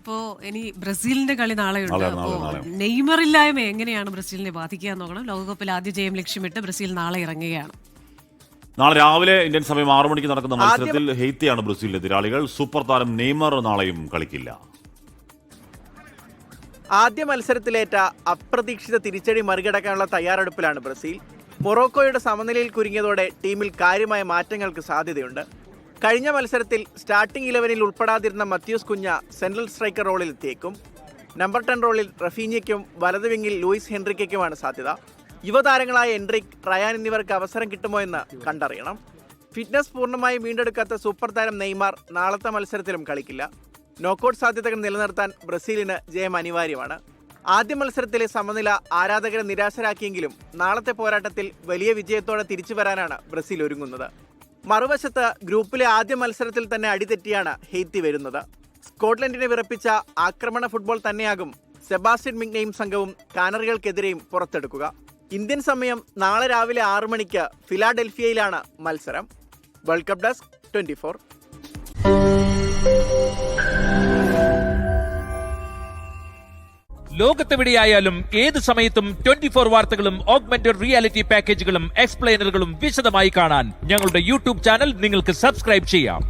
ഇപ്പോ ഇനി ബ്രസീലിന്റെ കളി നാളെയുണ്ട്. അപ്പോ നെയ്മർ ഇല്ലായ്മ എങ്ങനെയാണ് ബ്രസീലിനെ ബാധിക്കുക നോക്കണം. ലോകകപ്പിൽ ആദ്യ ജയം ലക്ഷ്യമിട്ട് ബ്രസീൽ നാളെ ഇറങ്ങുകയാണ്. നാളെ രാവിലെ ഇന്ത്യൻ സമയം 6 മണിക്ക് നടക്കുന്ന മത്സരത്തിൽ ഹെയ്ത്തിയാണ് ബ്രസീലിന്റെ എതിരാളികൾ. സൂപ്പർ താരം നെയ്മർ നാളെയും കളിക്കില്ല. ആദ്യ മത്സരത്തിലേറ്റ അപ്രതീക്ഷിത തിരിച്ചടി മറികടക്കാനുള്ള തയ്യാറെടുപ്പിലാണ് ബ്രസീൽ. മൊറോക്കോയുടെ സമനിലയിൽ കുരുങ്ങിയതോടെ ടീമിൽ കാര്യമായ മാറ്റങ്ങൾക്ക് സാധ്യതയുണ്ട്. കഴിഞ്ഞ മത്സരത്തിൽ സ്റ്റാർട്ടിംഗ് 11-ൽ ഉൾപ്പെടാതിരുന്ന മത്യൂസ് കുഞ്ഞ സെൻട്രൽ സ്ട്രൈക്കർ റോളിൽ എത്തിയേക്കും. നമ്പർ 10 റോളിൽ റഫീഞ്ഞയ്ക്കും വലത് വിങ്ങിൽ ലൂയിസ് ഹെൻറിക്കയ്ക്കുമാണ് സാധ്യത. യുവതാരങ്ങളായ എൻട്രിക്, റയാൻ എന്നിവർക്ക് അവസരം കിട്ടുമോ എന്ന് കണ്ടറിയണം. ഫിറ്റ്നസ് പൂർണ്ണമായി വീണ്ടെടുക്കാത്ത സൂപ്പർ താരം നെയ്മർ നാളത്തെ മത്സരത്തിലും കളിക്കില്ല. നോക്കൌട്ട് സാധ്യതകൾ നിലനിർത്താൻ ബ്രസീലിന് ജയം അനിവാര്യമാണ്. ആദ്യ മത്സരത്തിലെ സമനില ആരാധകരെ നിരാശരാക്കിയെങ്കിലും നാളത്തെ പോരാട്ടത്തിൽ വലിയ വിജയത്തോടെ തിരിച്ചു വരാനാണ് ബ്രസീൽ ഒരുങ്ങുന്നത്. മറുവശത്ത് ഗ്രൂപ്പിലെ ആദ്യ മത്സരത്തിൽ തന്നെ അടിതെറ്റിയാണ് ഹെയ്ത്തി വരുന്നത്. സ്കോട്ട്ലൻഡിനെ വിറപ്പിച്ച ആക്രമണ ഫുട്ബോൾ തന്നെയാകും സെബാസ്റ്റ്യൻ മിഗ്നയും സംഘവും കാനറികൾക്കെതിരെയും പുറത്തെടുക്കുക. ഇന്ത്യൻ സമയം നാളെ രാവിലെ 6 മണിക്ക് ഫിലാഡൽഫിയയിലാണ് മത്സരം. World cup desk 24. ലോകത്തെവിടെയായാലും ഏത് സമയത്തും 24 വാർത്തകളും ഓഗ്മെന്റഡ് റിയാലിറ്റി പാക്കേജുകളും എക്സ്പ്ലെയിനറുകളും വിശദമായി കാണാൻ ഞങ്ങളുടെ യൂട്യൂബ് ചാനൽ നിങ്ങൾക്ക് സബ്സ്ക്രൈബ് ചെയ്യാം.